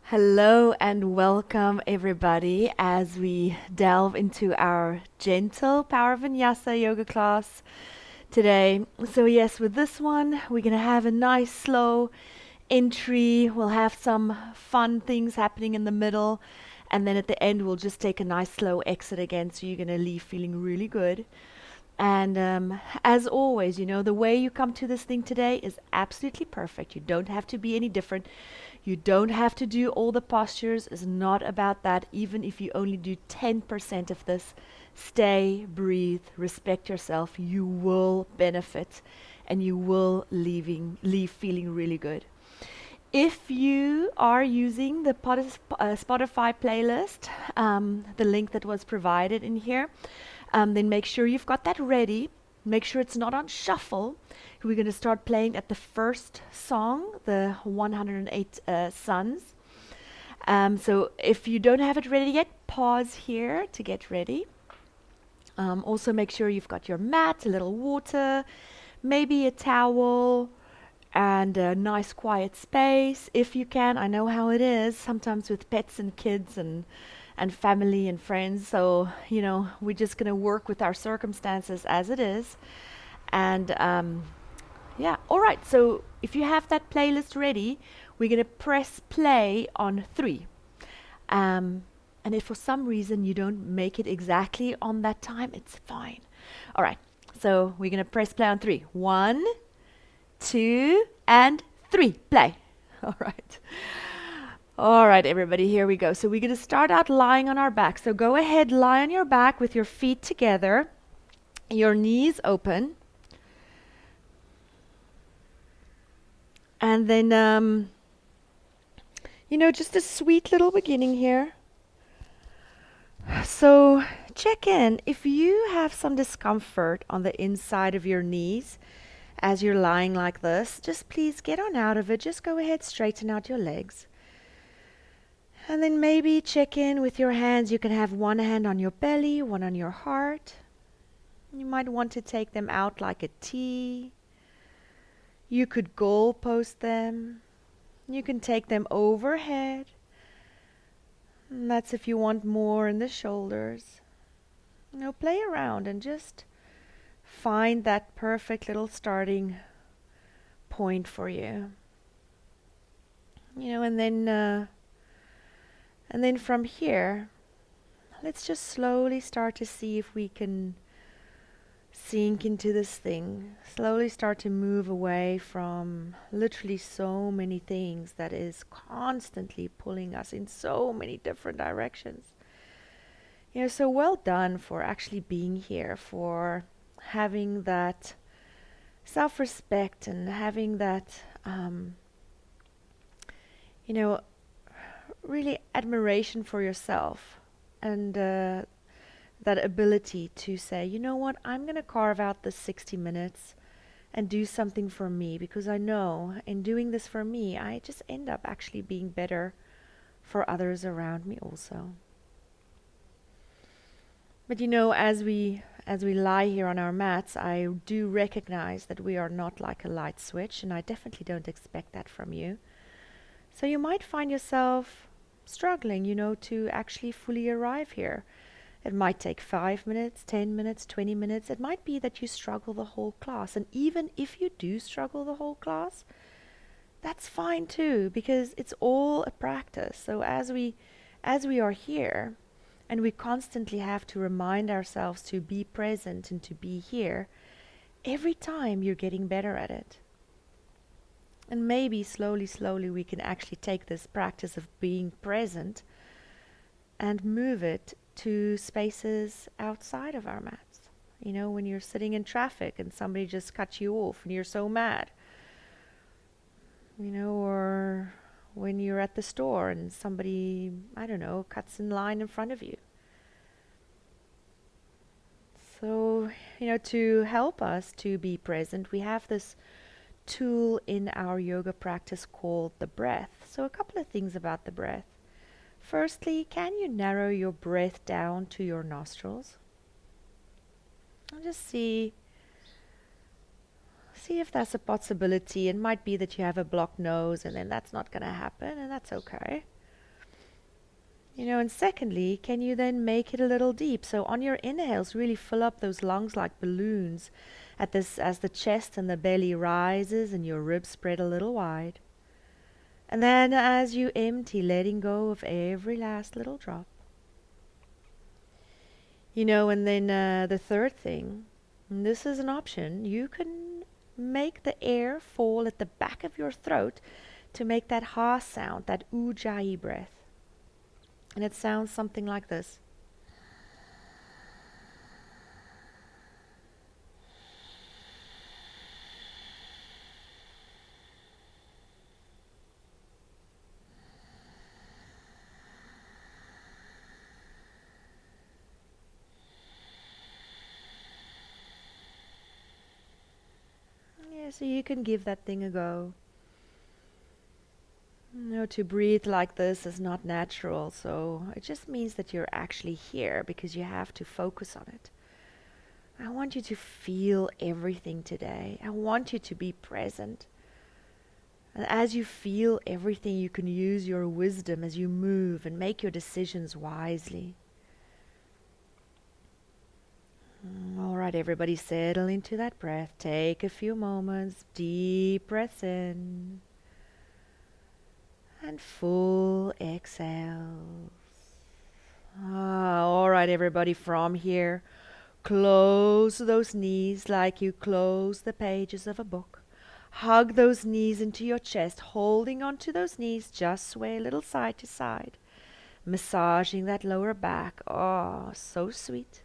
Hello and welcome everybody as we delve into our gentle Power Vinyasa yoga class today. So yes, with this one, we're going to have a nice slow entry. We'll have some fun things happening in the middle, and then at the end we'll just take a nice slow exit again, so you're going to leave feeling really good. And as always, the way you come to this thing today is absolutely perfect. You don't have to be any different. You don't have to do all the postures. It's not about that. Even if you only do 10% of this, stay, breathe, respect yourself. You will benefit and you will leave feeling really good. If you are using the Spotify playlist, the link that was provided in here, then make sure you've got that ready. Make sure it's not on shuffle. We're going to start playing at the first song, the 108 Suns. So if you don't have it ready yet, pause here to get ready. Also make sure you've got your mat, a little water, maybe a towel, and a nice quiet space if you can. I know how it is sometimes with pets and kids and family and friends. So, we're just going to work with our circumstances as it is. And yeah, all right. So if you have that playlist ready, we're going to press play on 3. And if for some reason you don't make it exactly on that time, it's fine. All right. So we're going to press play on 3. 1, 2, and 3. Play. All right. All right, everybody, here we go. So we're going to start out lying on our back. So go ahead, lie on your back with your feet together, your knees open. And then, just a sweet little beginning here. So check in. If you have some discomfort on the inside of your knees as you're lying like this, just please get on out of it. Just go ahead, straighten out your legs. And then maybe check in with your hands. You can have one hand on your belly, one on your heart. You might want to take them out like a T. You could goal post them. You can take them overhead. And that's if you want more in the shoulders. Play around and just find that perfect little starting point for you. And then from here, let's just slowly start to see if we can sink into this thing. Slowly start to move away from literally so many things that is constantly pulling us in so many different directions. So well done for actually being here, for having that self-respect and having that, really admiration for yourself, and that ability to say, you know what, I'm going to carve out the 60 minutes and do something for me, because I know in doing this for me, I just end up actually being better for others around me also. But as we lie here on our mats, I do recognize that we are not like a light switch, and I definitely don't expect that from you. So you might find yourself struggling, to actually fully arrive here. It might take 5 minutes, 10 minutes, 20 minutes. It might be that you struggle the whole class. And even if you do struggle the whole class, that's fine too, because it's all a practice. So as we are here, and we constantly have to remind ourselves to be present and to be here, every time you're getting better at it. And maybe slowly we can actually take this practice of being present and move it to spaces outside of our mats. When you're sitting in traffic and somebody just cuts you off and you're so mad. Or when you're at the store and somebody, cuts in line in front of you. So, to help us to be present, we have this tool in our yoga practice called the breath. So a couple of things about the breath. Firstly, can you narrow your breath down to your nostrils? And just see if that's a possibility. It might be that you have a blocked nose, and then that's not going to happen, and that's okay. And secondly, can you then make it a little deep? So on your inhales, really fill up those lungs like balloons as the chest and the belly rises and your ribs spread a little wide. And then as you empty, letting go of every last little drop. And then the third thing, and this is an option, you can make the air fall at the back of your throat to make that ha sound, that ujjayi breath. And it sounds something like this. Yeah, so you can give that thing a go. To breathe like this is not natural, so it just means that you're actually here because you have to focus on it. I want you to feel everything today. I want you to be present. And as you feel everything, you can use your wisdom as you move and make your decisions wisely. All right, everybody, settle into that breath. Take a few moments, deep breaths in. And full exhales. All right, everybody, from here, close those knees like you close the pages of a book. Hug those knees into your chest, holding onto those knees, just sway a little side to side, massaging that lower back. Oh, so sweet.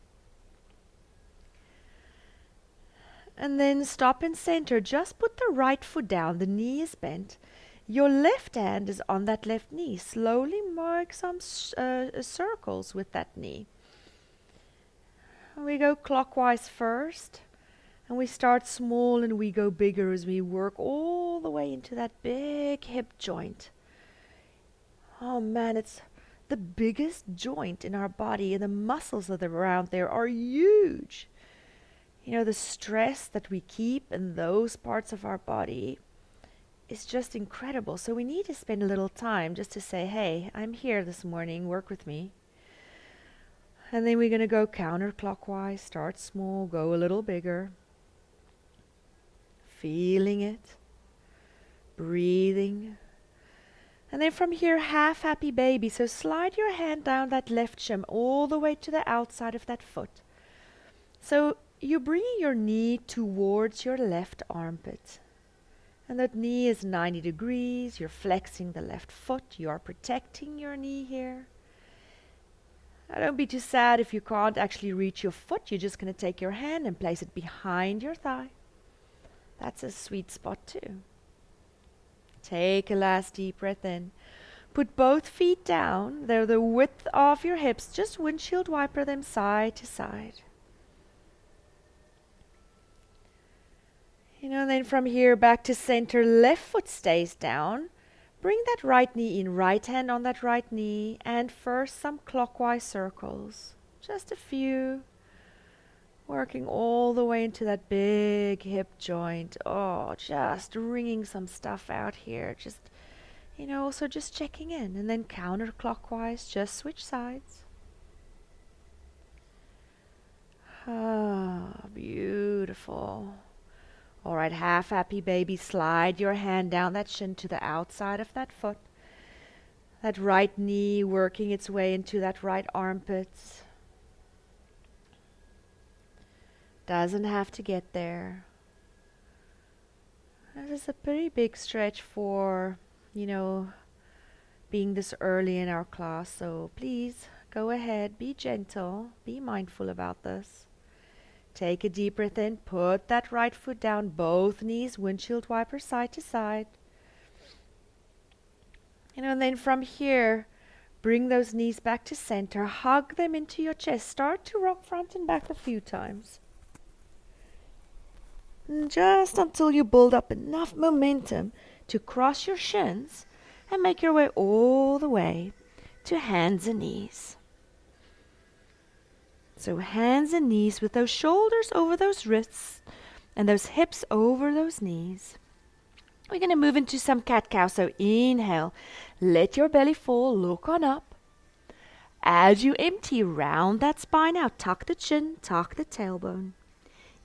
And then stop and center. Just put the right foot down. The knee is bent. Your left hand is on that left knee. Slowly mark some circles with that knee. We go clockwise first. And we start small and we go bigger as we work all the way into that big hip joint. Oh man, it's the biggest joint in our body, and the muscles that are around there are huge. The stress that we keep in those parts of our body is just incredible. So we need to spend a little time just to say, hey, I'm here this morning, work with me. And then we're going to go counterclockwise, start small, go a little bigger. Feeling it, breathing. And then from here, half happy baby. So slide your hand down that left shin all the way to the outside of that foot. So you're bringing your knee towards your left armpit. And that knee is 90 degrees. You're flexing the left foot. You are protecting your knee here. Now don't be too sad if you can't actually reach your foot. You're just going to take your hand and place it behind your thigh. That's a sweet spot too. Take a last deep breath in. Put both feet down. They're the width of your hips. Just windshield wiper them side to side. And then from here back to center, left foot stays down. Bring that right knee in, right hand on that right knee, and first some clockwise circles. Just a few. Working all the way into that big hip joint. Oh, just wringing some stuff out here. Just, also just checking in. And then counterclockwise, just switch sides. Ah, beautiful. All right, half happy baby. Slide your hand down that shin to the outside of that foot. That right knee working its way into that right armpit. Doesn't have to get there. This is a pretty big stretch for, being this early in our class. So please go ahead, be gentle, be mindful about this. Take a deep breath in, put that right foot down, both knees, windshield wiper side to side. And then from here, bring those knees back to center, hug them into your chest. Start to rock front and back a few times. Just until you build up enough momentum to cross your shins and make your way all the way to hands and knees. So hands and knees with those shoulders over those wrists and those hips over those knees. We're going to move into some cat-cow. So inhale, let your belly fall, look on up. As you empty, round that spine out. Tuck the chin, tuck the tailbone.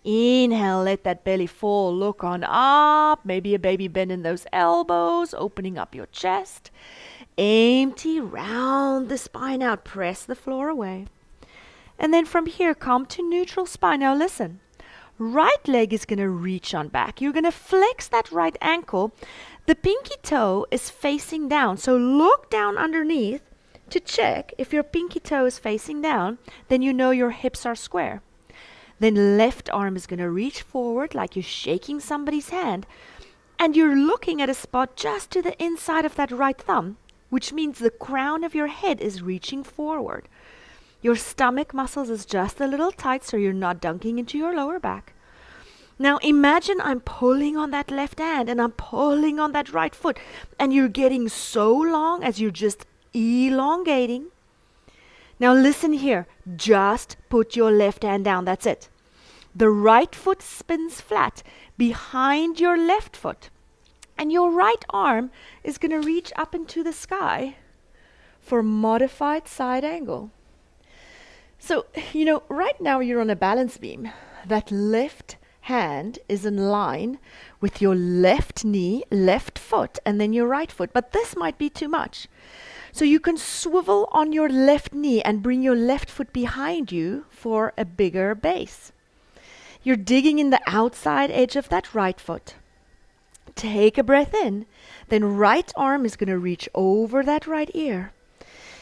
Inhale, let that belly fall. Look on up. Maybe a baby bend in those elbows, opening up your chest. Empty, round the spine out. Press the floor away. And then from here, come to neutral spine. Now listen. Right leg is going to reach on back. You're going to flex that right ankle. The pinky toe is facing down. So look down underneath to check if your pinky toe is facing down. Then you know your hips are square. Then left arm is going to reach forward like you're shaking somebody's hand. And you're looking at a spot just to the inside of that right thumb, which means the crown of your head is reaching forward. Your stomach muscles is just a little tight so you're not dunking into your lower back. Now imagine I'm pulling on that left hand and I'm pulling on that right foot and you're getting so long as you're just elongating. Now listen here, just put your left hand down, that's it. The right foot spins flat behind your left foot and your right arm is going to reach up into the sky for modified side angle. So, right now you're on a balance beam. That left hand is in line with your left knee, left foot, and then your right foot. But this might be too much. So you can swivel on your left knee and bring your left foot behind you for a bigger base. You're digging in the outside edge of that right foot. Take a breath in. Then right arm is going to reach over that right ear.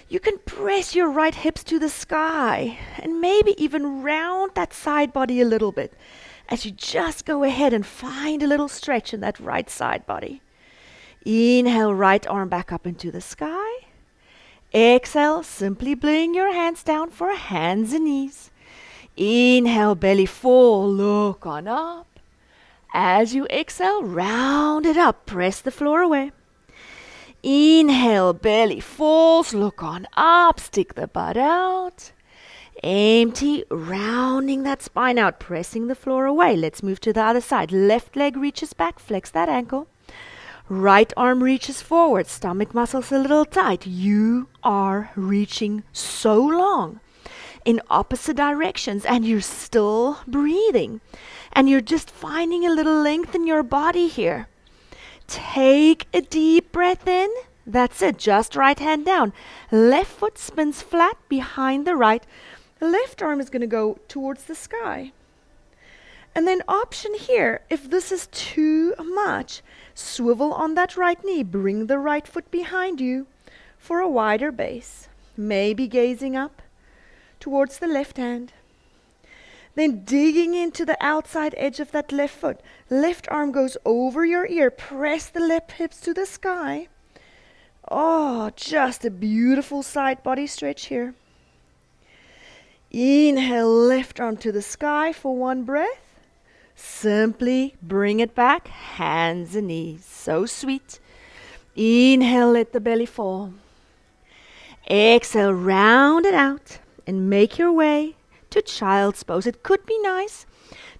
You can press your right hips to the sky and maybe even round that side body a little bit as you just go ahead and find a little stretch in that right side body. Inhale, right arm back up into the sky. Exhale, simply bring your hands down for hands and knees. Inhale, belly full, look on up. As you exhale, round it up, press the floor away. Inhale, belly falls, look on up, stick the butt out. Empty, rounding that spine out, pressing the floor away. Let's move to the other side. Left leg reaches back, flex that ankle. Right arm reaches forward, stomach muscles a little tight. You are reaching so long in opposite directions and you're still breathing. And you're just finding a little length in your body here. Take a deep breath in. That's it. Just right hand down. Left foot spins flat behind the right. The left arm is going to go towards the sky. And then option here, if this is too much, swivel on that right knee. Bring the right foot behind you for a wider base. Maybe gazing up towards the left hand. Then digging into the outside edge of that left foot. Left arm goes over your ear. Press the left hips to the sky. Oh, just a beautiful side body stretch here. Inhale, left arm to the sky for one breath. Simply bring it back, hands and knees. So sweet. Inhale, let the belly fall. Exhale, round it out and make your way to child's pose. It could be nice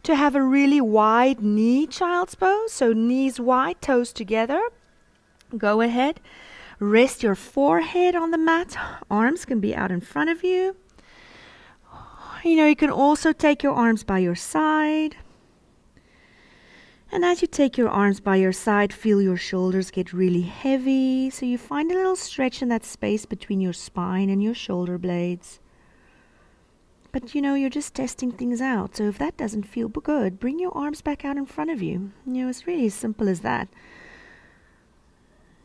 to have a really wide knee child's pose. So knees wide, toes together. Go ahead. Rest your forehead on the mat. Arms can be out in front of you. You can also take your arms by your side. And as you take your arms by your side, feel your shoulders get really heavy. So you find a little stretch in that space between your spine and your shoulder blades. But you're just testing things out. So if that doesn't feel good, bring your arms back out in front of you. It's really as simple as that.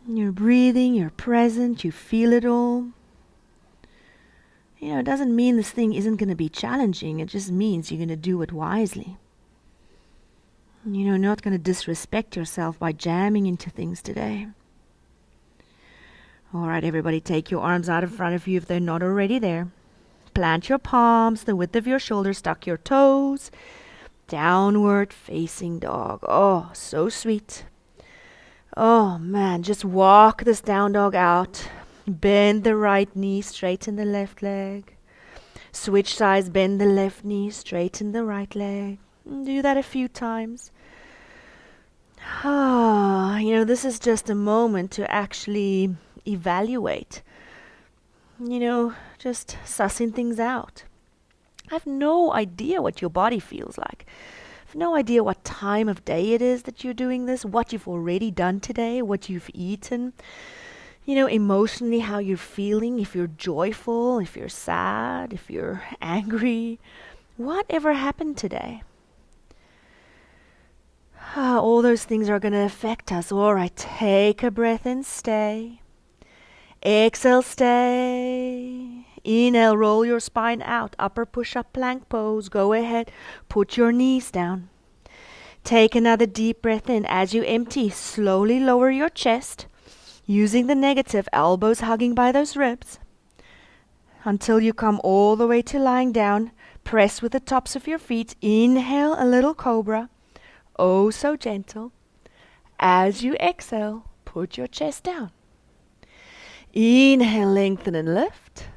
You're breathing, you're present, you feel it all. It doesn't mean this thing isn't going to be challenging. It just means you're going to do it wisely. Not going to disrespect yourself by jamming into things today. All right, everybody, take your arms out in front of you if they're not already there. Plant your palms the width of your shoulders, tuck your toes, downward facing dog. Oh, so sweet. Oh man, just walk this down dog out. Bend the right knee, straighten the left leg. Switch sides, bend the left knee, straighten the right leg. Do that a few times. This is just a moment to actually evaluate just sussing things out. I have no idea what your body feels like. I have no idea what time of day it is that you're doing this, what you've already done today, what you've eaten. Emotionally how you're feeling, if you're joyful, if you're sad, if you're angry, whatever happened today. All those things are going to affect us. All right, take a breath and stay. Exhale, stay. Inhale, roll your spine out. Upper push-up plank pose. Go ahead, put your knees down. Take another deep breath in. As you empty, slowly lower your chest. Using the negative, elbows hugging by those ribs. Until you come all the way to lying down. Press with the tops of your feet. Inhale, a little cobra. Oh, so gentle. As you exhale, put your chest down. Inhale, lengthen and lift.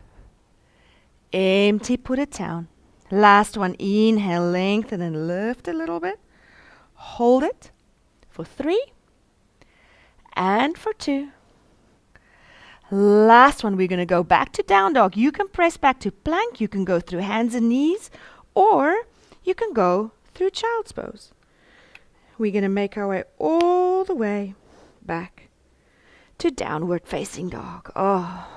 Empty, put it down. Last one. Inhale, lengthen and lift a little bit. Hold it for 3 and for 2. Last one, we're going to go back to down dog. You can press back to plank. You can go through hands and knees, or you can go through child's pose. We're going to make our way all the way back to downward facing dog. Oh.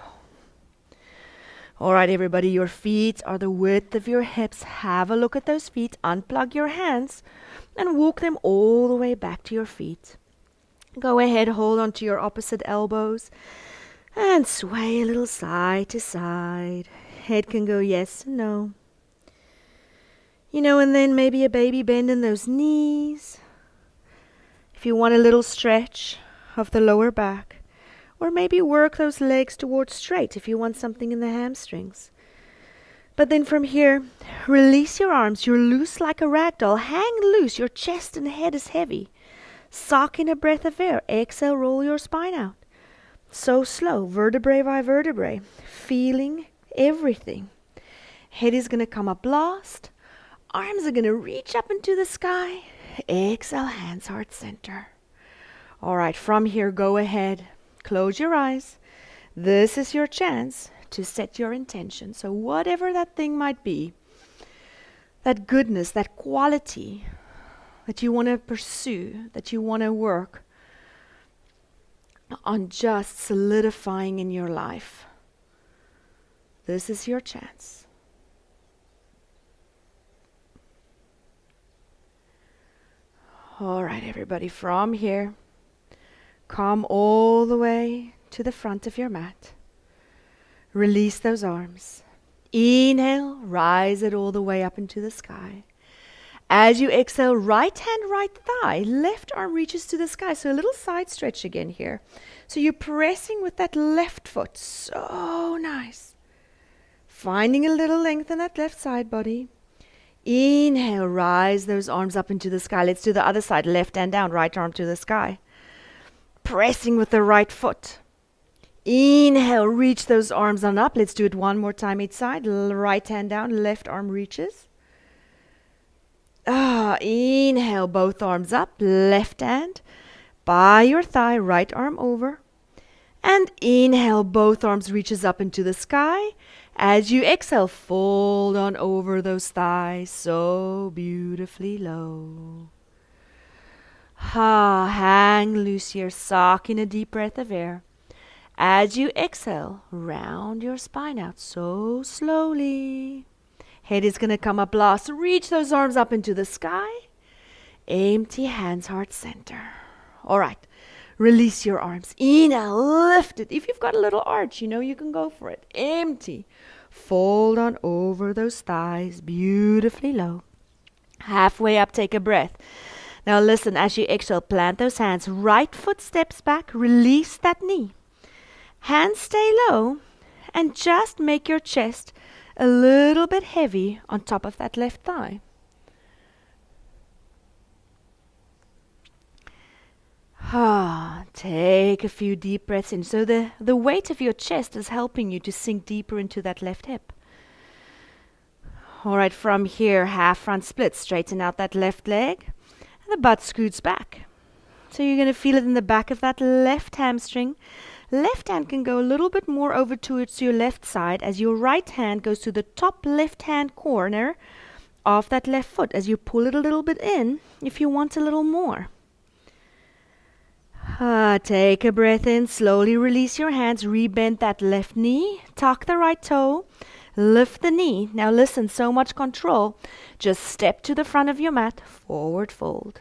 All right, everybody, your feet are the width of your hips. Have a look at those feet. Unplug your hands and walk them all the way back to your feet. Go ahead, hold on to your opposite elbows. And sway a little side to side. Head can go yes and no. And then maybe a baby bend in those knees. If you want a little stretch of the lower back. Or maybe work those legs towards straight if you want something in the hamstrings. But then from here, release your arms. You're loose like a rag doll. Hang loose. Your chest and head is heavy. Suck in a breath of air. Exhale, roll your spine out. So slow, vertebrae by vertebrae, feeling everything. Head is going to come up last. Arms are going to reach up into the sky. Exhale, hands, heart center. All right, from here, go ahead. Close your eyes. This is your chance to set your intention. So whatever that thing might be, that goodness, that quality that you want to pursue, that you want to work on just solidifying in your life. This is your chance. All right, everybody, from here, come all the way to the front of your mat. Release those arms. Inhale, rise it all the way up into the sky. As you exhale, right hand, right thigh, left arm reaches to the sky. So a little side stretch again here. So you're pressing with that left foot. So nice. Finding a little length in that left side body. Inhale, rise those arms up into the sky. Let's do the other side. Left hand down, right arm to the sky. Pressing with the right foot. Inhale, reach those arms on up. Let's do it one more time each side. Right hand down, left arm reaches. Inhale, both arms up, left hand by your thigh, right arm over. And inhale, both arms reaches up into the sky. As you exhale, fold on over those thighs so beautifully low. Hang loose here, suck in a deep breath of air. As you exhale, round your spine out so slowly. Head is going to come up last. Reach those arms up into the sky. Empty hands, heart center. All right. Release your arms. Inhale, lift it. If you've got a little arch, you can go for it. Empty. Fold on over those thighs beautifully low. Halfway up, take a breath. Now listen, as you exhale, plant those hands. Right foot steps back. Release that knee. Hands stay low. And just make your chest a little bit heavy on top of that left thigh. Take a few deep breaths in. So the weight of your chest is helping you to sink deeper into that left hip. All right, from here, half front split. Straighten out that left leg. And the butt scoots back. So you're going to feel it in the back of that left hamstring. Left hand can go a little bit more over towards your left side as your right hand goes to the top left hand corner of that left foot as you pull it a little bit in if you want a little more. Take a breath in, slowly release your hands, rebend that left knee, tuck the right toe, lift the knee. Now listen, so much control. Just step to the front of your mat, forward fold.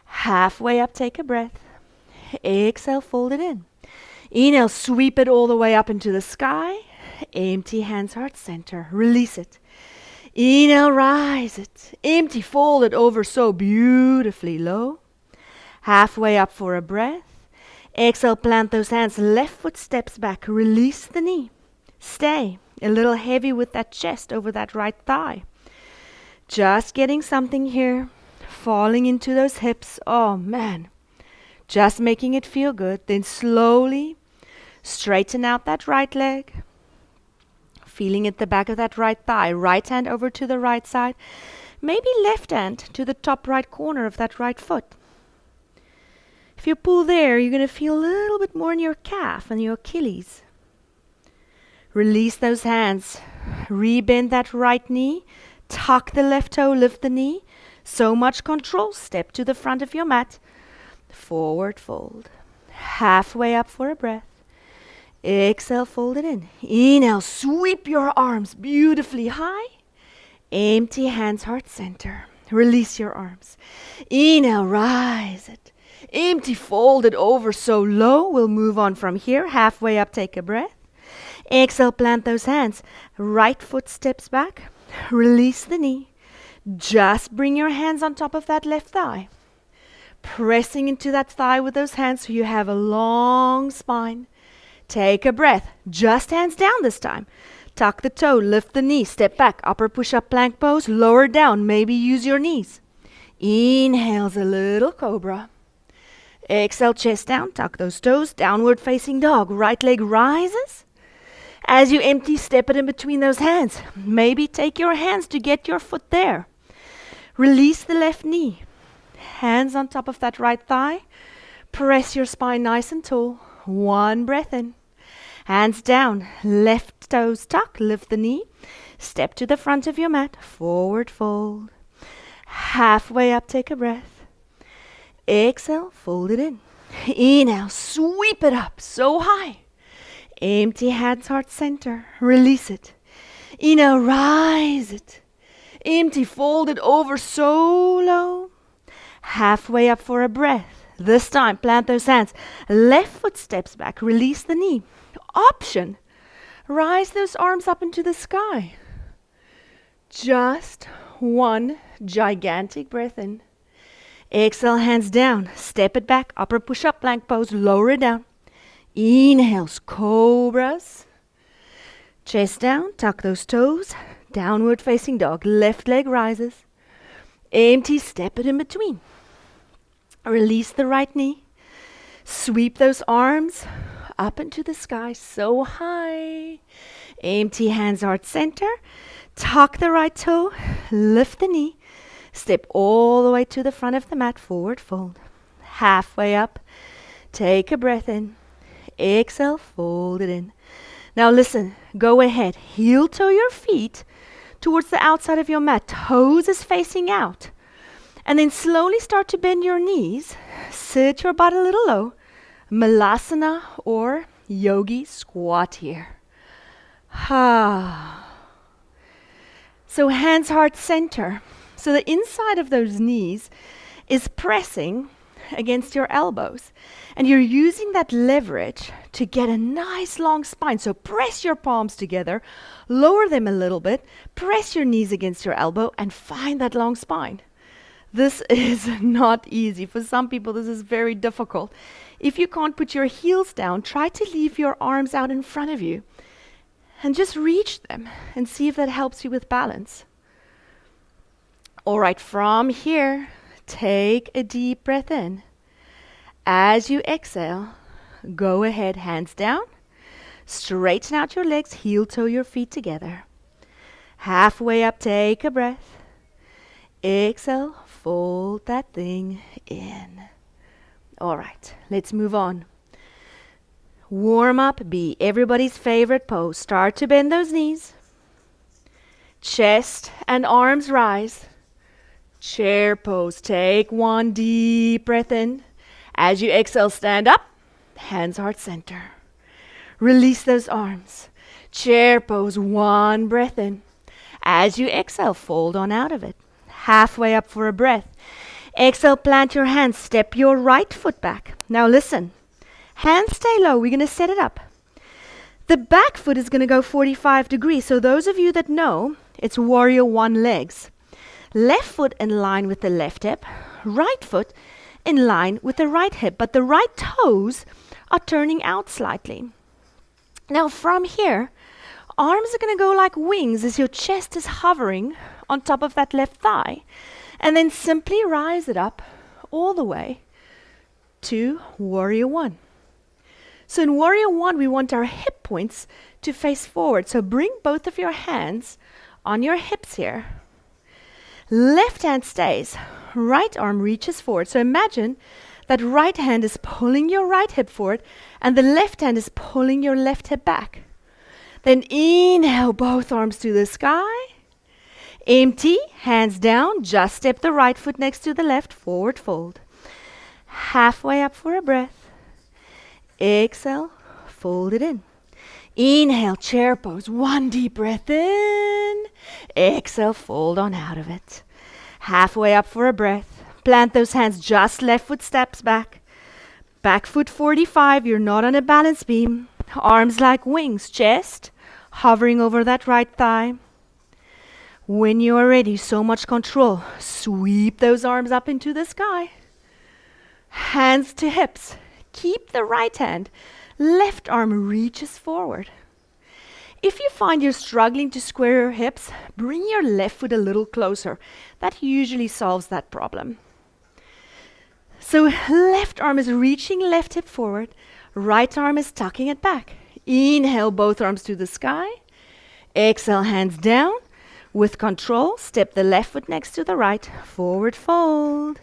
Halfway up, take a breath. Exhale, fold it in. Inhale, sweep it all the way up into the sky. Empty hands, heart center. Release it. Inhale, rise it. Empty, fold it over so beautifully low. Halfway up for a breath. Exhale, plant those hands. Left foot steps back. Release the knee. Stay. A little heavy with that chest over that right thigh. Just getting something here. Falling into those hips. Oh, man. Just making it feel good. Then slowly straighten out that right leg. Feeling at the back of that right thigh. Right hand over to the right side. Maybe left hand to the top right corner of that right foot. If you pull there, you're going to feel a little bit more in your calf and your Achilles. Release those hands. Rebend that right knee. Tuck the left toe, lift the knee. So much control. Step to the front of your mat. Forward fold. Halfway up for a breath. Exhale, fold it in. Inhale, sweep your arms beautifully high. Empty hands, heart center. Release your arms. Inhale, rise it. Empty, fold it over so low. We'll move on from here. Halfway up, take a breath. Exhale, plant those hands. Right foot steps back. Release the knee. Just bring your hands on top of that left thigh. Pressing into that thigh with those hands so you have a long spine. Take a breath. Just hands down this time. Tuck the toe, lift the knee, step back, upper push-up plank pose, lower down, maybe use your knees. Inhales a little cobra. Exhale, chest down, tuck those toes, downward facing dog. Right leg rises. As you empty, step it in between those hands. Maybe take your hands to get your foot there. Release the left knee. Hands on top of that right thigh. Press your spine nice and tall. One breath in. Hands down. Left toes tuck. Lift the knee. Step to the front of your mat. Forward fold. Halfway up, take a breath. Exhale, fold it in. Inhale, sweep it up so high. Empty hands, heart center. Release it. Inhale, rise it. Empty, fold it over so low. Halfway up for a breath. This time, plant those hands. Left foot steps back. Release the knee. Option. Rise those arms up into the sky. Just one gigantic breath in. Exhale, hands down. Step it back. Upper push-up plank pose. Lower it down. Inhales, cobras. Chest down. Tuck those toes. Downward facing dog. Left leg rises. Empty, step it in between. Release the right knee. Sweep those arms up into the sky so high. Empty hands, heart center. Tuck the right toe. Lift the knee. Step all the way to the front of the mat. Forward fold. Halfway up. Take a breath in. Exhale, fold it in. Now listen, go ahead. Heel toe your feet towards the outside of your mat. Toes is facing out. And then slowly start to bend your knees. Sit your butt a little low. Malasana or yogi squat here. So hands, heart center. So the inside of those knees is pressing against your elbows. And you're using that leverage to get a nice long spine. So press your palms together, lower them a little bit, press your knees against your elbow, and find that long spine. This is not easy. For some people, this is very difficult. If you can't put your heels down, try to leave your arms out in front of you and just reach them and see if that helps you with balance. All right, from here, take a deep breath in. As you exhale, go ahead, hands down. Straighten out your legs, heel toe your feet together. Halfway up, take a breath. Exhale, fold that thing in. All right, let's move on. Warm up, be everybody's favorite pose. Start to bend those knees. Chest and arms rise. Chair pose. Take one deep breath in. As you exhale, stand up. Hands heart center. Release those arms. Chair pose. One breath in. As you exhale, fold on out of it. Halfway up for a breath. Exhale, plant your hands. Step your right foot back. Now listen. Hands stay low. We're going to set it up. The back foot is going to go 45 degrees. So those of you that know, it's warrior one legs. Left foot in line with the left hip. Right foot in line with the right hip. But the right toes are turning out slightly. Now from here, arms are going to go like wings as your chest is hovering on top of that left thigh. And then simply rise it up all the way to warrior one. So in warrior one, we want our hip points to face forward. So bring both of your hands on your hips here. Left hand stays. Right arm reaches forward. So imagine that right hand is pulling your right hip forward and the left hand is pulling your left hip back. Then inhale, both arms to the sky. Empty, hands down. Just step the right foot next to the left. Forward fold. Halfway up for a breath. Exhale, fold it in. Inhale, chair pose. One deep breath in. Exhale, fold on out of it. Halfway up for a breath. Plant those hands, just left foot steps back. Back foot 45, you're not on a balance beam. Arms like wings, chest hovering over that right thigh. When you are ready, so much control. Sweep those arms up into the sky. Hands to hips. Keep the right hand. Left arm reaches forward. If you find you're struggling to square your hips, bring your left foot a little closer. That usually solves that problem. So left arm is reaching left hip forward. Right arm is tucking it back. Inhale, both arms to the sky. Exhale, hands down. With control, step the left foot next to the right. Forward fold.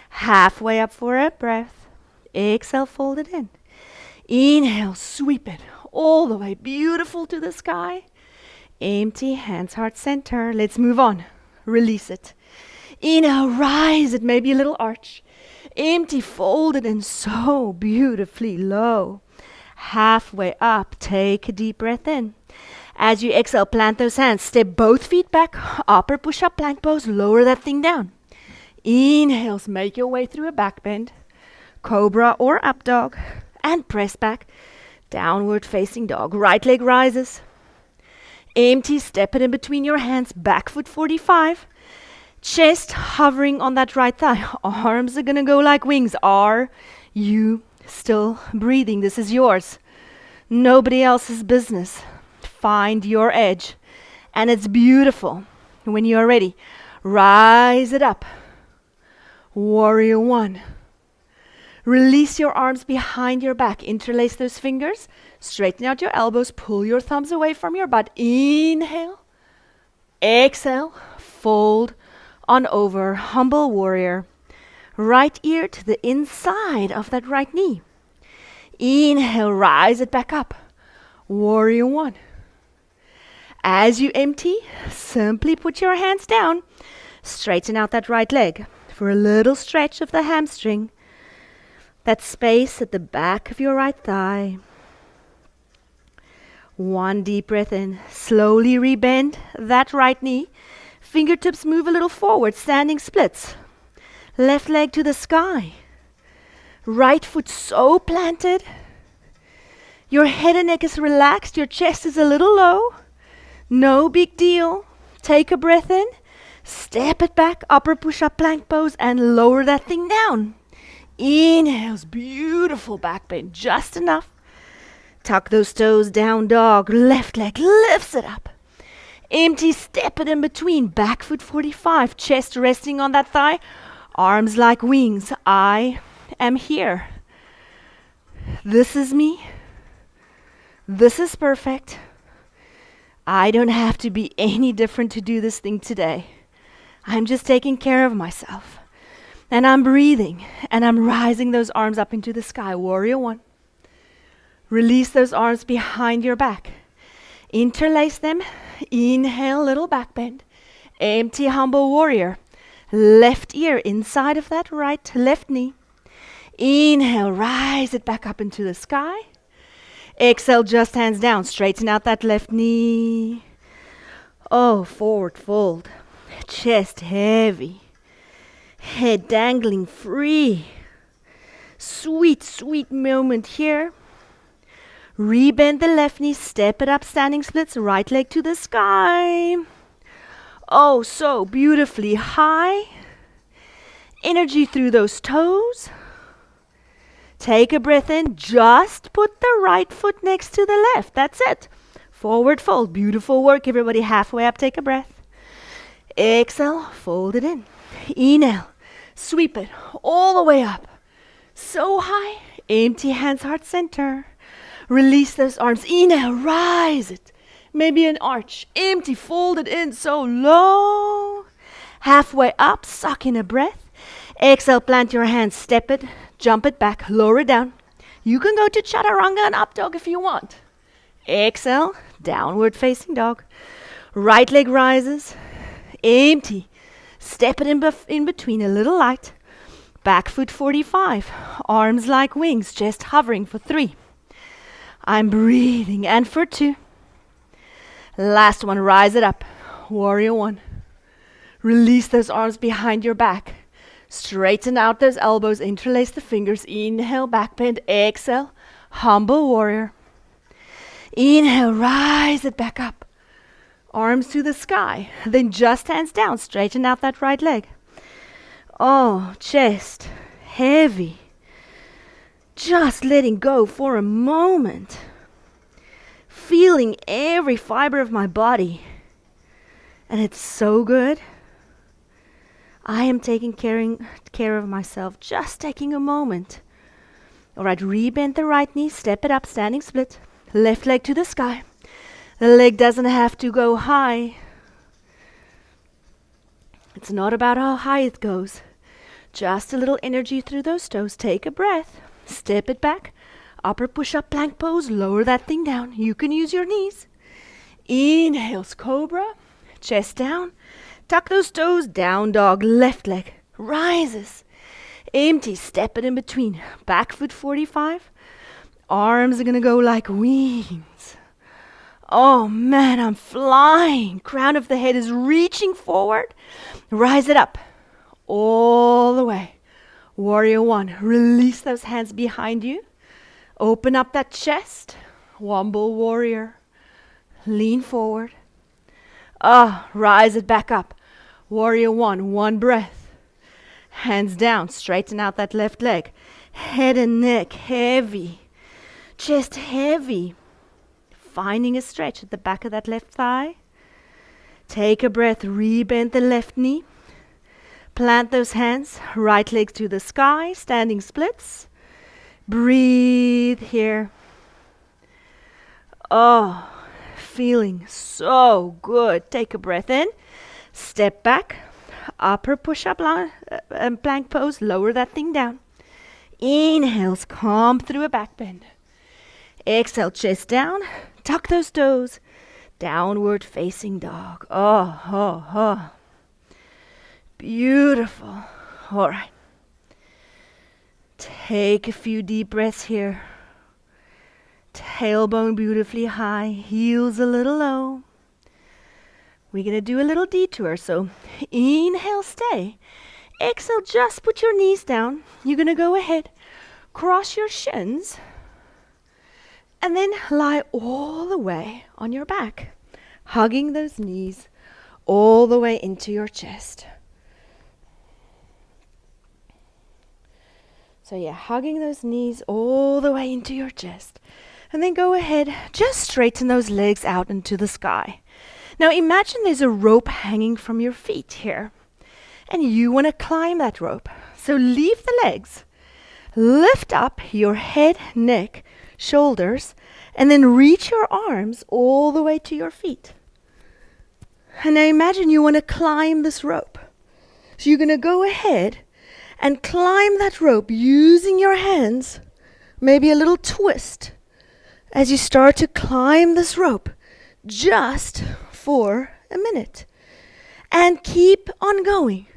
Halfway up for a breath. Exhale, fold it in. Inhale, sweep it all the way, beautiful to the sky. Empty, hands heart center. Let's move on. Release it. Inhale, rise it, maybe a little arch. Empty, fold it in so beautifully low. Halfway up, take a deep breath in. As you exhale, plant those hands. Step both feet back. Upper push-up plank pose. Lower that thing down. Inhales, make your way through a back bend. Cobra or up dog. And press back. Downward facing dog. Right leg rises. Empty, step it in between your hands. Back foot 45. Chest hovering on that right thigh. Arms are going to go like wings. Are you still breathing? This is yours. Nobody else's business. Find your edge. And it's beautiful. When you're ready, rise it up. Warrior one. Release your arms behind your back. Interlace those fingers. Straighten out your elbows. Pull your thumbs away from your butt. Inhale. Exhale. Fold on over. Humble warrior. Right ear to the inside of that right knee. Inhale. Rise it back up. Warrior one. As you empty, simply put your hands down. Straighten out that right leg for a little stretch of the hamstring. That space at the back of your right thigh. One deep breath in. Slowly rebend that right knee. Fingertips move a little forward, standing splits. Left leg to the sky. Right foot so planted. Your head and neck is relaxed. Your chest is a little low. No big deal. Take a breath in. Step it back. Upper push-up plank pose and lower that thing down. Inhales, beautiful back bend, just enough. Tuck those toes, down dog. Left leg lifts it up. Empty, step it in between. Back foot 45, chest resting on that thigh. Arms like wings. I am here. This is me. This is perfect. I don't have to be any different to do this thing today. I'm just taking care of myself. And I'm breathing, and I'm rising those arms up into the sky. Warrior one. Release those arms behind your back. Interlace them. Inhale, little back bend. Empty, humble warrior. Left ear inside of that right left knee. Inhale, rise it back up into the sky. Exhale, just hands down. Straighten out that left knee. Oh, forward fold. Chest heavy. Head dangling free. Sweet, sweet moment here. Rebend the left knee. Step it up, standing splits. Right leg to the sky. Oh, so beautifully high. Energy through those toes. Take a breath in. Just put the right foot next to the left. That's it. Forward fold. Beautiful work, everybody. Halfway up, take a breath. Exhale, fold it in. Inhale, sweep it all the way up. So high. Empty hands, heart center. Release those arms. Inhale, rise it. Maybe an arch. Empty, fold it in so low. Halfway up, suck in a breath. Exhale, plant your hands. Step it, jump it back, lower it down. You can go to chaturanga and up dog if you want. Exhale, downward facing dog. Right leg rises. Empty. Step it in between, a little light. Back foot 45. Arms like wings, just hovering for 3. I'm breathing, and for 2. Last one, rise it up. Warrior 1. Release those arms behind your back. Straighten out those elbows, interlace the fingers. Inhale, back bend. Exhale, humble warrior. Inhale, rise it back up. Arms to the sky. Then just hands down, straighten out that right leg. Oh, chest heavy. Just letting go for a moment. Feeling every fiber of my body. And it's so good. I am taking care of myself, just taking a moment. All right, rebend the right knee, step it up, standing split. Left leg to the sky. The leg doesn't have to go high. It's not about how high it goes. Just a little energy through those toes. Take a breath. Step it back. Upper push-up plank pose. Lower that thing down. You can use your knees. Inhales, cobra. Chest down. Tuck those toes. Down dog. Left leg rises. Empty. Step it in between. Back foot 45. Arms are going to go like wings. Oh man, I'm flying. Crown of the head is reaching forward. Rise it up. All the way. Warrior 1. Release those hands behind you. Open up that chest. Womble warrior. Lean forward. Rise it back up. Warrior 1. One breath. Hands down. Straighten out that left leg. Head and neck heavy. Chest heavy. Finding a stretch at the back of that left thigh. Take a breath. Rebend the left knee. Plant those hands. Right leg to the sky. Standing splits. Breathe here. Oh, feeling so good. Take a breath in. Step back. Upper push-up plank pose. Lower that thing down. Inhales. Come through a back bend. Exhale. Chest down. Tuck those toes. Downward facing dog. Beautiful. All right. Take a few deep breaths here. Tailbone beautifully high. Heels a little low. We're going to do a little detour. So inhale, stay. Exhale, just put your knees down. You're going to go ahead. Cross your shins. And then lie all the way on your back, hugging those knees all the way into your chest. So yeah, hugging those knees all the way into your chest. And then go ahead, just straighten those legs out into the sky. Now imagine there's a rope hanging from your feet here. And you want to climb that rope. So leave the legs. Lift up your head, neck, shoulders, and then reach your arms all the way to your feet. And now imagine you want to climb this rope. So you're going to go ahead and climb that rope using your hands, maybe a little twist. as you start to climb this rope just for a minute. And keep on going.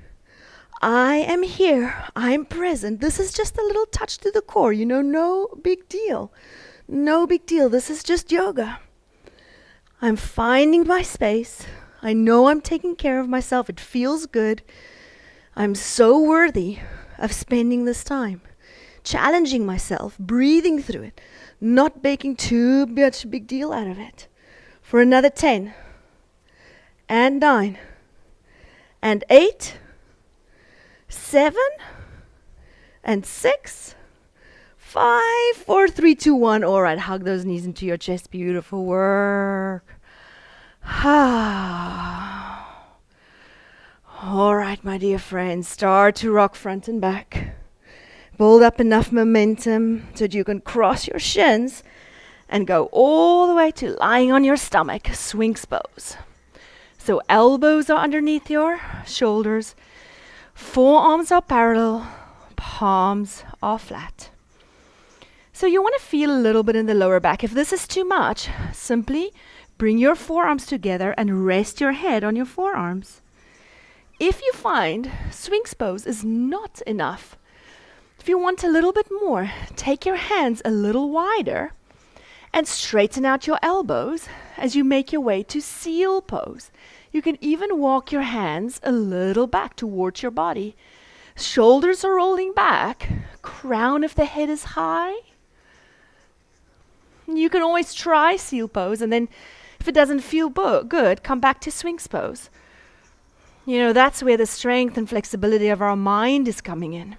I am here. I'm present. This is just a little touch to the core. No big deal. No big deal. This is just yoga. I'm finding my space. I know I'm taking care of myself. It feels good. I'm so worthy of spending this time, challenging myself, breathing through it, not making too much a big deal out of it. For another 10, and 9, and 8, 7, and 6, 5, 4, 3, 2, 1. All right, hug those knees into your chest. Beautiful work. All right, my dear friends, start to rock front and back. Build up enough momentum so that you can cross your shins and go all the way to lying on your stomach, Sphinx pose. So elbows are underneath your shoulders, forearms are parallel, palms are flat. So you want to feel a little bit in the lower back. If this is too much, simply bring your forearms together and rest your head on your forearms. If you find Sphinx pose is not enough, if you want a little bit more, take your hands a little wider and straighten out your elbows as you make your way to seal pose. You can even walk your hands a little back towards your body. Shoulders are rolling back, crown of the head is high. You can always try seal pose, and then if it doesn't feel good, come back to Sphinx pose. That's where the strength and flexibility of our mind is coming in.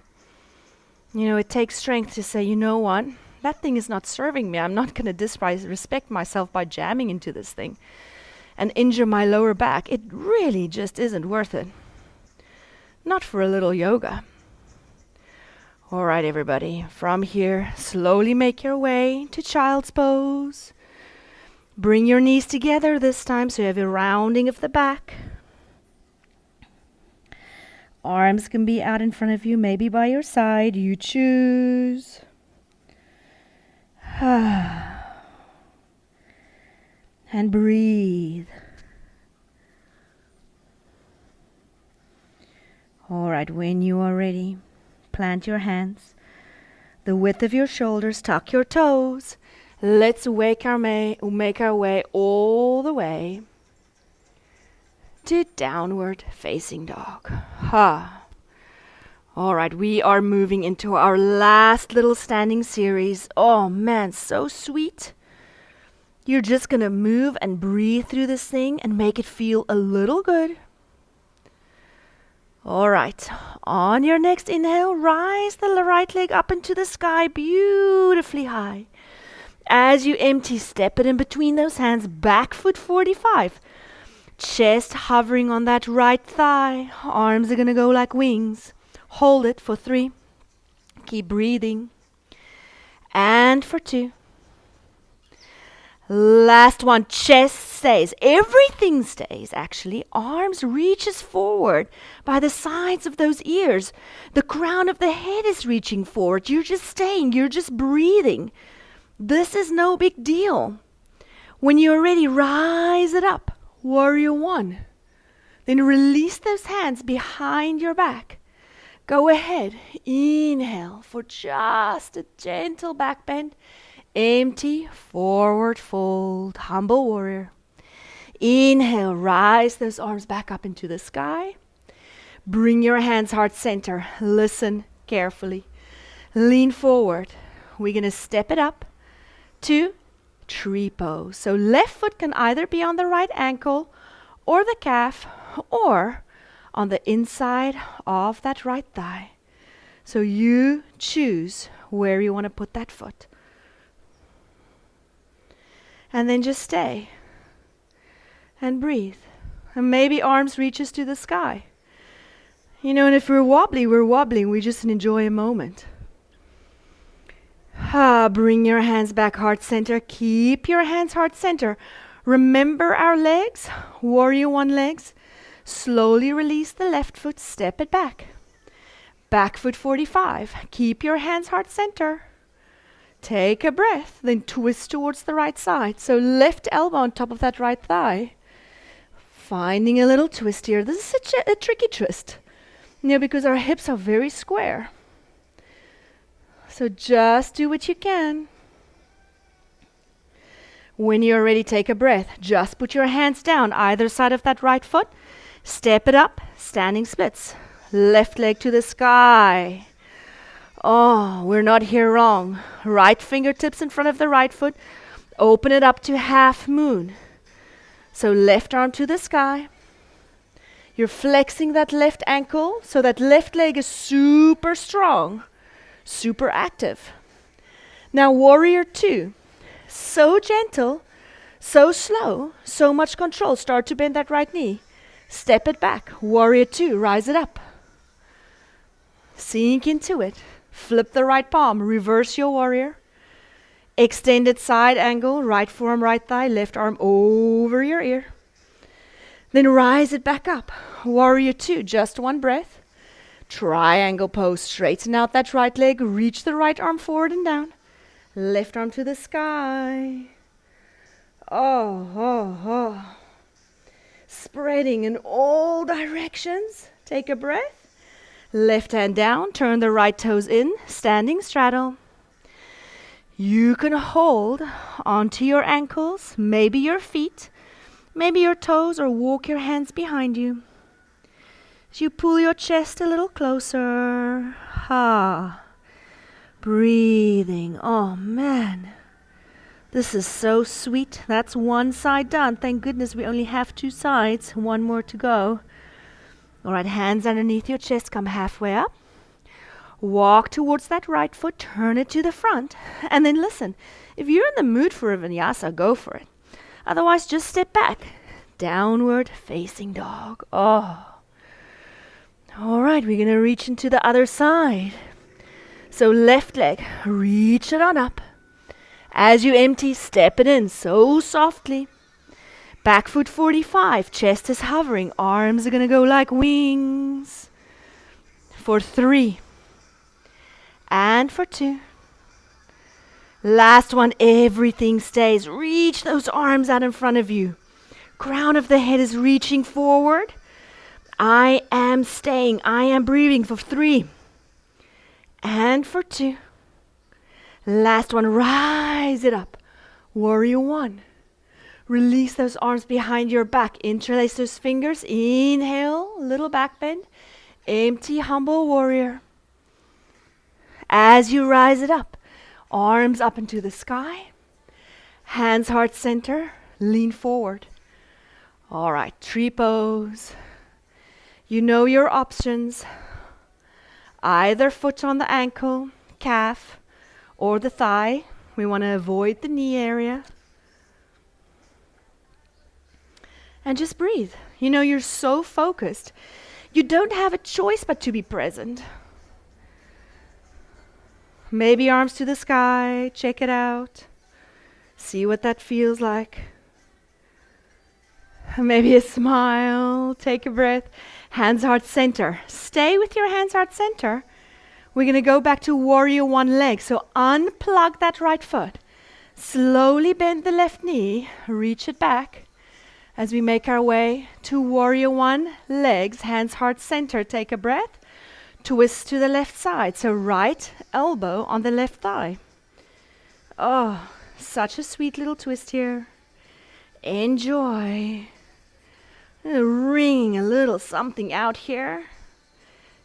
It takes strength to say, you know what? That thing is not serving me. I'm not going to disrespect myself by jamming into this thing and injure my lower back. It really just isn't worth it. Not for a little yoga. All right, everybody. From here, slowly make your way to child's pose. Bring your knees together this time so you have a rounding of the back. Arms can be out in front of you, maybe by your side. You choose. And breathe. All right, when you are ready, plant your hands. The width of your shoulders, tuck your toes. Let's make our way all the way to downward facing dog. All right, we are moving into our last little standing series. Oh man, so sweet. You're just gonna move and breathe through this thing and make it feel a little good. All right, on your next inhale, rise the right leg up into the sky, beautifully high. As you empty, step it in between those hands, back foot 45. Chest hovering on that right thigh. Arms are going to go like wings. Hold it for 3. Keep breathing. And for 2. Last one. Chest stays. Everything stays, actually. Arms reaches forward by the sides of those ears. The crown of the head is reaching forward. You're just staying. You're just breathing. This is no big deal. When you're ready, rise it up. Warrior 1. Then release those hands behind your back. Go ahead. Inhale for just a gentle back bend. Empty, forward fold, humble warrior. Inhale, rise those arms back up into the sky. Bring your hands heart center. Listen carefully. Lean forward. We're going to step it up to tree pose. So left foot can either be on the right ankle or the calf or on the inside of that right thigh. So you choose where you want to put that foot. And then just stay and breathe. And maybe arms reaches to the sky. And if we're wobbling. We just enjoy a moment. Bring your hands back, heart center. Keep your hands heart center. Remember our legs, warrior 1 legs. Slowly release the left foot, step it back. Back foot 45. Keep your hands heart center. Take a breath, then twist towards the right side. So left elbow on top of that right thigh. Finding a little twist here. This is such a tricky twist. Because our hips are very square. So just do what you can. When you're ready, take a breath. Just put your hands down either side of that right foot. Step it up, standing splits. Left leg to the sky. Oh, we're not here wrong. Right fingertips in front of the right foot. Open it up to half moon. So left arm to the sky. You're flexing that left ankle so that left leg is super strong, super active. Now warrior two. So gentle, so slow, so much control. Start to bend that right knee. Step it back. Warrior two, rise it up. Sink into it. Flip the right palm. Reverse your warrior. Extended side angle. Right forearm, right thigh. Left arm over your ear. Then rise it back up. Warrior two, just one breath. Triangle pose. Straighten out that right leg. Reach the right arm forward and down. Left arm to the sky. Oh. Spreading in all directions. Take a breath. Left hand down. Turn the right toes in. Standing straddle. You can hold onto your ankles, maybe your feet, maybe your toes, or walk your hands behind you. As you pull your chest a little closer. Breathing. Oh man, this is so sweet. That's one side done. Thank goodness we only have two sides. One more to go. All right, hands underneath your chest. Come halfway up. Walk towards that right foot. Turn it to the front. And then listen. If you're in the mood for a vinyasa, go for it. Otherwise, just step back. Downward facing dog. Oh. All right, we're going to reach into the other side. So left leg, reach it on up. As you empty, step it in so softly. Back foot 45, chest is hovering. Arms are going to go like wings. For 3. And for 2. Last one, everything stays. Reach those arms out in front of you. Crown of the head is reaching forward. I am staying. I am breathing for 3. And for 2. Last one, rise it up. Warrior 1. Release those arms behind your back. Interlace those fingers. Inhale, little back bend. Empty, humble warrior. As you rise it up, arms up into the sky. Hands heart center. Lean forward. All right, tree pose. You know your options. Either foot on the ankle, calf, or the thigh. We want to avoid the knee area. And just breathe. You know, you're so focused. You don't have a choice but to be present. Maybe arms to the sky. Check it out. See what that feels like. Maybe a smile. Take a breath. Hands heart center. Stay with your hands heart center. We're going to go back to warrior 1 leg. So unplug that right foot. Slowly bend the left knee. Reach it back. As we make our way to warrior 1 legs. Hands heart center. Take a breath. Twist to the left side. So right elbow on the left thigh. Oh, such a sweet little twist here. Enjoy. Wring a little something out here.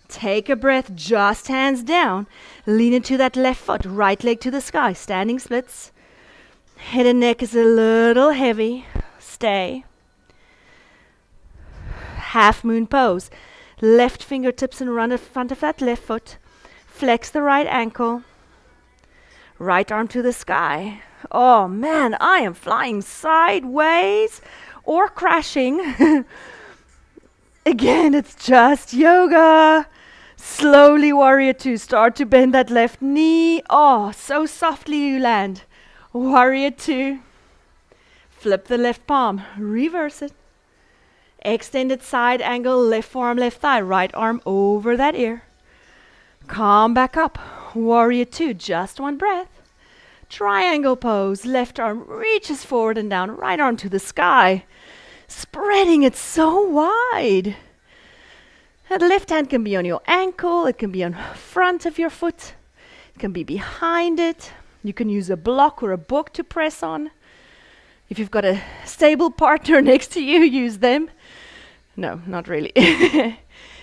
Take a breath, just hands down. Lean into that left foot, right leg to the sky, standing splits. Head and neck is a little heavy. Stay. Half moon pose. Left fingertips in front of that left foot. Flex the right ankle. Right arm to the sky. Oh man, I am flying sideways or crashing. Again, it's just yoga. Slowly, warrior 2. Start to bend that left knee. Oh, so softly you land. Warrior 2. Flip the left palm. Reverse it. Extended side angle, left forearm, left thigh. Right arm over that ear. Come back up. Warrior 2. Just one breath. Triangle pose. Left arm reaches forward and down. Right arm to the sky. Spreading it so wide. And the left hand can be on your ankle. It can be on front of your foot. It can be behind it. You can use a block or a book to press on. If you've got a stable partner next to you, use them. No, not really.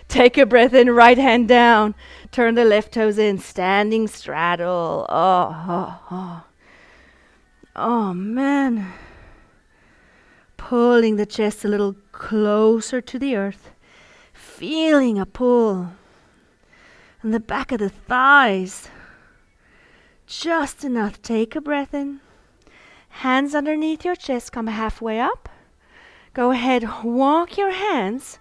Take a breath in, right hand down. Turn the left toes in, standing straddle. Oh, man. Pulling the chest a little closer to the earth. Feeling a pull. And the back of the thighs. Just enough. Take a breath in. Hands underneath your chest, come halfway up. Go ahead, walk your hands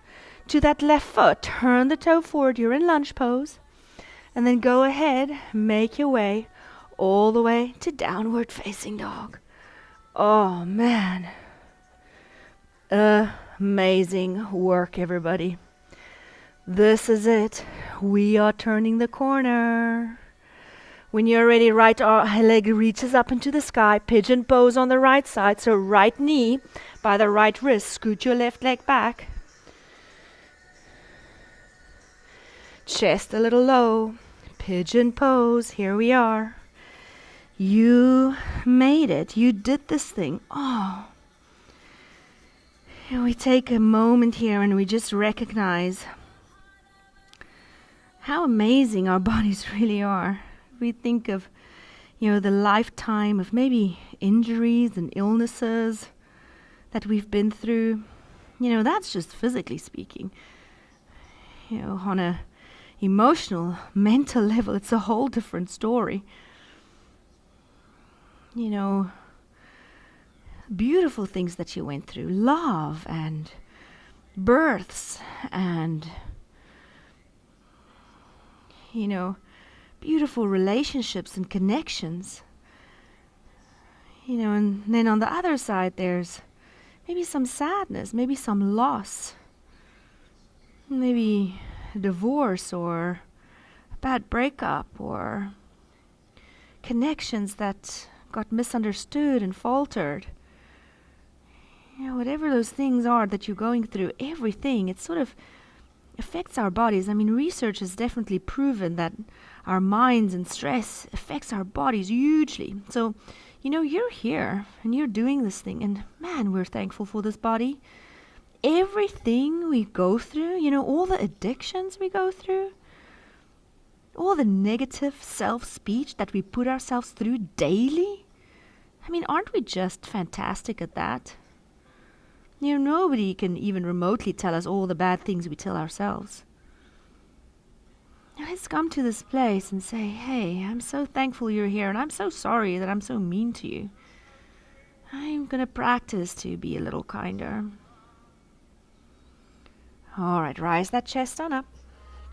to that left foot. Turn the toe forward, you're in lunge pose. And then go ahead, make your way all the way to downward facing dog. Oh man. Amazing work, everybody. This is it. We are turning the corner. When you're ready, right leg reaches up into the sky, pigeon pose on the right side, so right knee by the right wrist, scoot your left leg back. Chest a little low, pigeon pose, here we are. You made it, you did this thing. Oh. And we take a moment here and we just recognize how amazing our bodies really are. We think of, the lifetime of maybe injuries and illnesses that we've been through. That's just physically speaking. On a emotional, mental level, it's a whole different story. Beautiful things that you went through, love and births and, beautiful relationships and connections. And then on the other side, there's maybe some sadness, maybe some loss, maybe a divorce or a bad breakup or connections that got misunderstood and faltered. Whatever those things are that you're going through, everything, it sort of affects our bodies. Research has definitely proven that our minds and stress affects our bodies hugely. So, you're here and you're doing this thing, and man, we're thankful for this body. Everything we go through, all the addictions we go through, all the negative self-speech that we put ourselves through daily. Aren't we just fantastic at that? Nobody can even remotely tell us all the bad things we tell ourselves. Let's come to this place and say, hey, I'm so thankful you're here, and I'm so sorry that I'm so mean to you. I'm going to practice to be a little kinder. All right, rise that chest on up.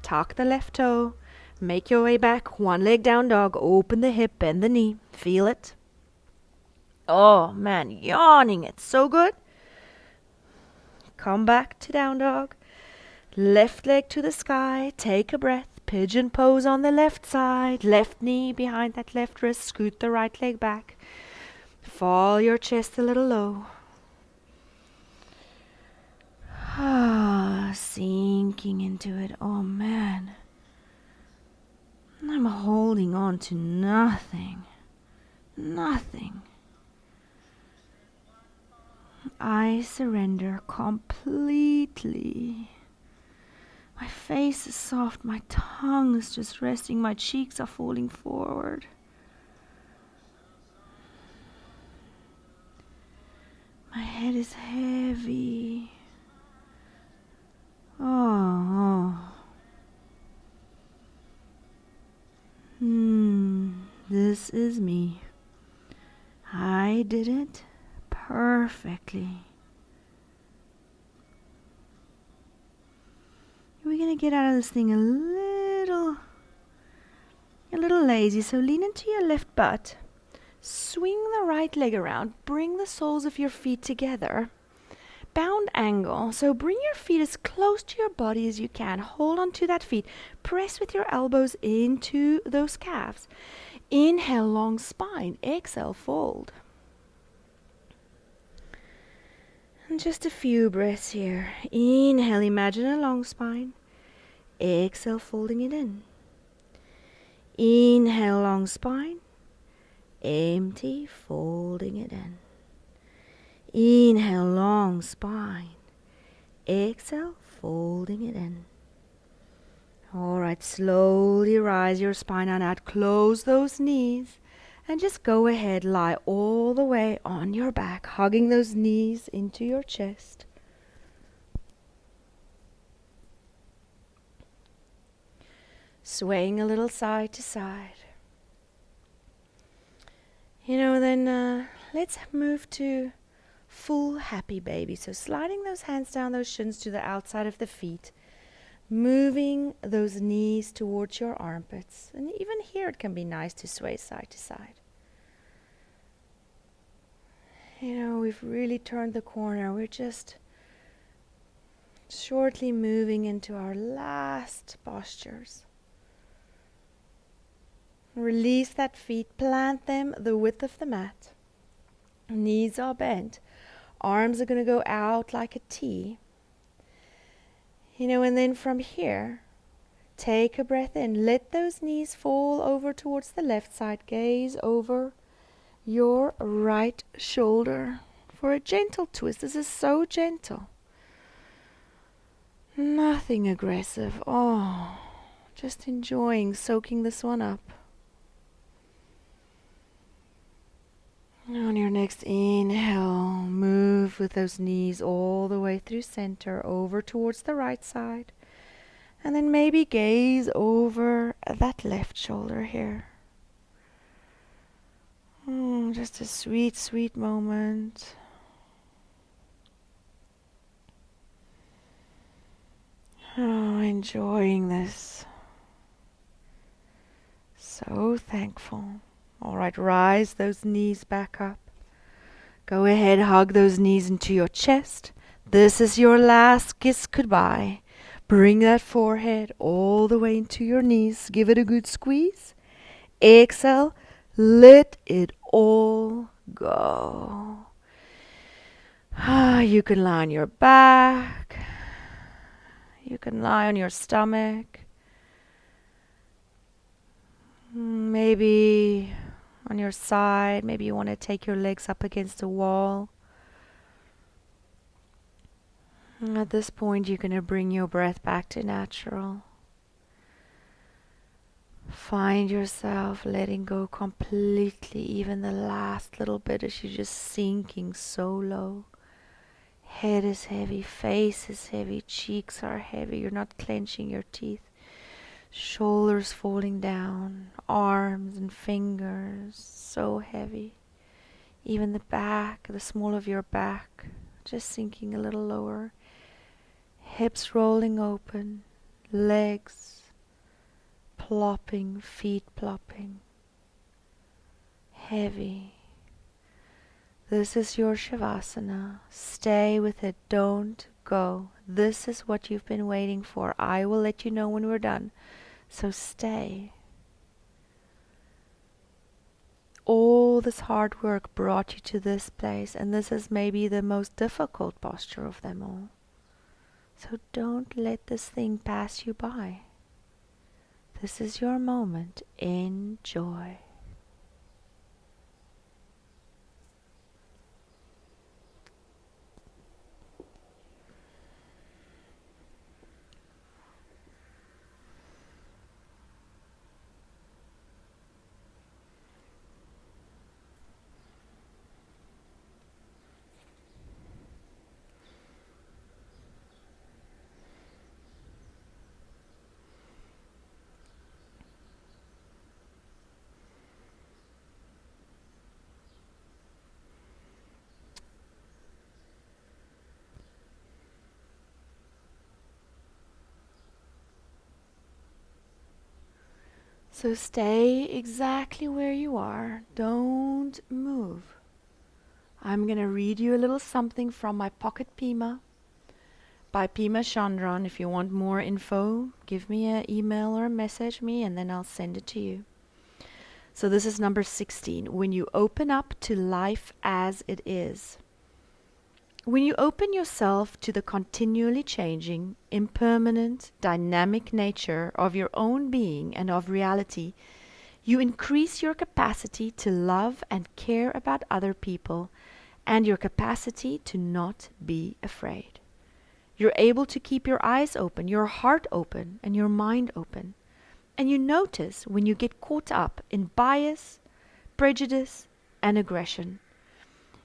Tuck the left toe. Make your way back. One leg down dog. Open the hip, bend the knee. Feel it. Oh, man, yawning. It's so good. Come back to down dog. Left leg to the sky. Take a breath. Pigeon pose on the left side. Left knee behind that left wrist. Scoot the right leg back. Fall your chest a little low. Sinking into it. Oh man. I'm holding on to nothing. Nothing. I surrender completely. My face is soft, my tongue is just resting, my cheeks are falling forward. My head is heavy. This is me. I did it perfectly. We're going to get out of this thing a little lazy. So lean into your left butt. Swing the right leg around. Bring the soles of your feet together. Bound angle. So bring your feet as close to your body as you can. Hold on to that feet. Press with your elbows into those calves. Inhale, long spine. Exhale, fold. And just a few breaths here. Inhale, imagine a long spine. Exhale, folding it in. Inhale, long spine. Empty, folding it in. Inhale, long spine. Exhale, folding it in. All right, slowly rise your spine on out. Close those knees. And just go ahead, lie all the way on your back, hugging those knees into your chest. Swaying a little side to side. Then let's move to full happy baby. So sliding those hands down those shins to the outside of the feet. Moving those knees towards your armpits. And even here it can be nice to sway side to side. We've really turned the corner. We're just shortly moving into our last postures. Release that feet, plant them the width of the mat. Knees are bent. Arms are going to go out like a T. And then from here, take a breath in. Let those knees fall over towards the left side. Gaze over your right shoulder for a gentle twist. This is so gentle. Nothing aggressive. Oh, just enjoying soaking this one up. On your next inhale, move with those knees all the way through center, over towards the right side. And then maybe gaze over that left shoulder here. Just a sweet, sweet moment. Oh, enjoying this. So thankful. All right, rise those knees back up. Go ahead, hug those knees into your chest. This is your last kiss goodbye. Bring that forehead all the way into your knees. Give it a good squeeze. Exhale. Let it all go. You can lie on your back. You can lie on your stomach. Maybe on your side. Maybe you want to take your legs up against a wall. And at this point, you're going to bring your breath back to natural. Find yourself letting go completely, even the last little bit as you're just sinking so low. Head is heavy, face is heavy, cheeks are heavy. You're not clenching your teeth. Shoulders falling down, arms and fingers so heavy. Even the back, the small of your back, just sinking a little lower. Hips rolling open, legs plopping, feet plopping. Heavy. This is your Shavasana. Stay with it. Don't go. This is what you've been waiting for. I will let you know when we're done. So stay. All this hard work brought you to this place, and this is maybe the most difficult posture of them all. So don't let this thing pass you by. This is your moment. Enjoy. So stay exactly where you are. Don't move. I'm going to read you a little something from my Pocket Pima by Pima Chandran. If you want more info, give me an email or message me and then I'll send it to you. So this is number 16. When you open up to life as it is. When you open yourself to the continually changing, impermanent, dynamic nature of your own being and of reality, you increase your capacity to love and care about other people and your capacity to not be afraid. You're able to keep your eyes open, your heart open, and your mind open. And you notice when you get caught up in bias, prejudice, and aggression.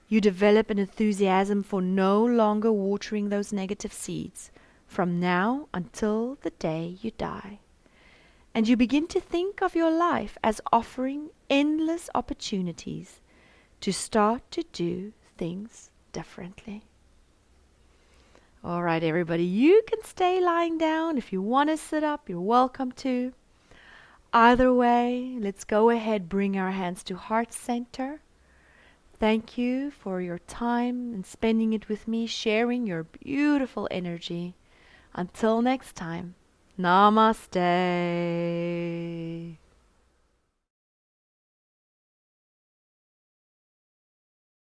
You develop an enthusiasm for no longer watering those negative seeds from now until the day you die. And you begin to think of your life as offering endless opportunities to start to do things differently. All right, everybody, you can stay lying down. If you want to sit up, you're welcome to. Either way, let's go ahead, bring our hands to heart center. Thank you for your time and spending it with me, sharing your beautiful energy. Until next time, Namaste.